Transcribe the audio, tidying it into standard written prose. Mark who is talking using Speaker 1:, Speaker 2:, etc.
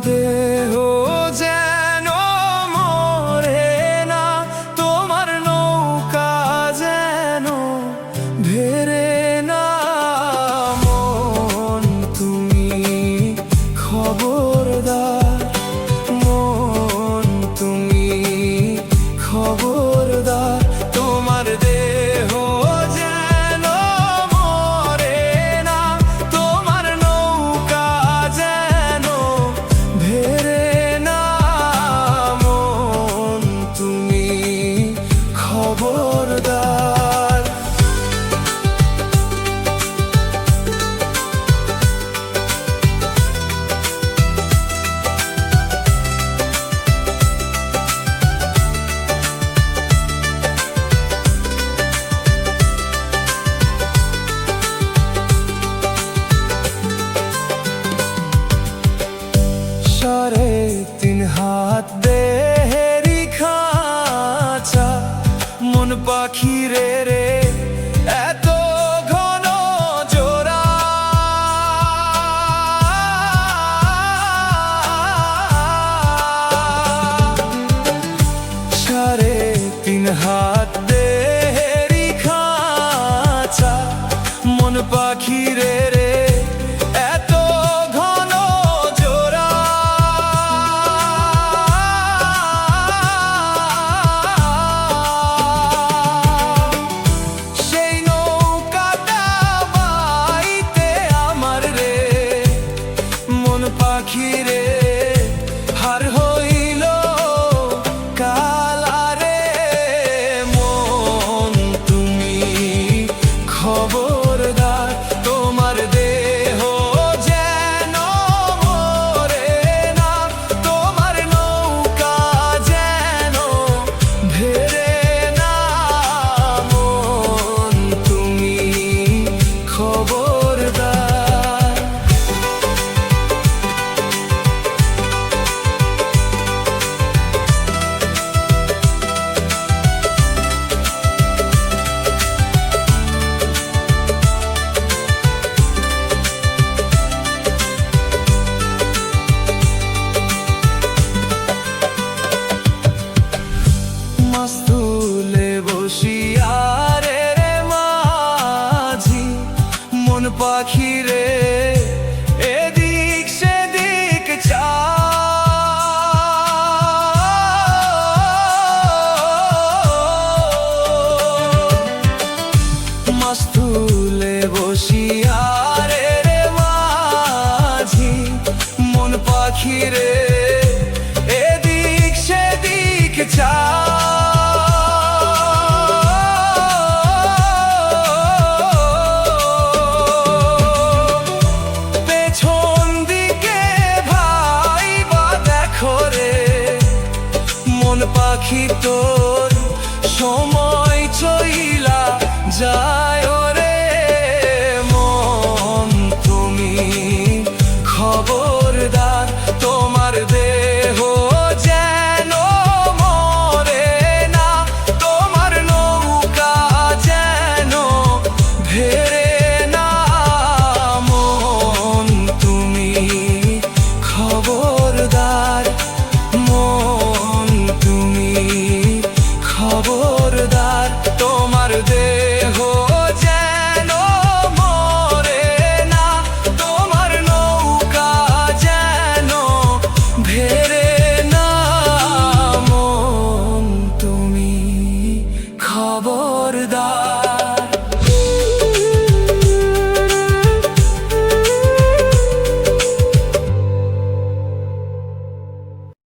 Speaker 1: দেহ যেন মরে না, তোমার নৌকা যেন ভেরে না। মন তুমি খবরদার, মন তুমি খবরদার, তোমার দেহ যেন মরে না, তোমার নৌকা যেন ভেরে না। মন তুমি খবরদার। সাড়ে তিন হাত দেহেরি খাঁচা, মন পাখি রে রে এত ঘন জোড়া। সাড়ে তিন হাত দেহেরি খাঁচা, মন পাখি রে রে এত ঘন জোড়া। সেই নৌকাটা বাইতে আমার রে মন পাখি রে হার হইল কালারে। মন তুমি খবরদার, তোমার দেহ যেন মরে না, তোমার নৌকা যেন ভেরে না। মন তুমি খবরদার। মাস্তুলে বসিয়া রে রে মাঝি, মন পাখি রে এদিক সেদিক মাস্তুলে বসিয়া রে রে মাঝি, মন পাখি রে এদিক সেদিক পেছন দিকে ভাই বা দেখো রে মন পাখি তোর সময় চইলা যায় রে। মন তুমি খবরদার, তোমার দেহ যেন মরে না, তোমার নৌকা যেন ভেরে না। মন তুমি খবরদার, মন তুমি খবরদার, তোমার দেহ যেন মরে না, তোমার নৌকা যেন ভেরে না। মন তুমি খবরদার।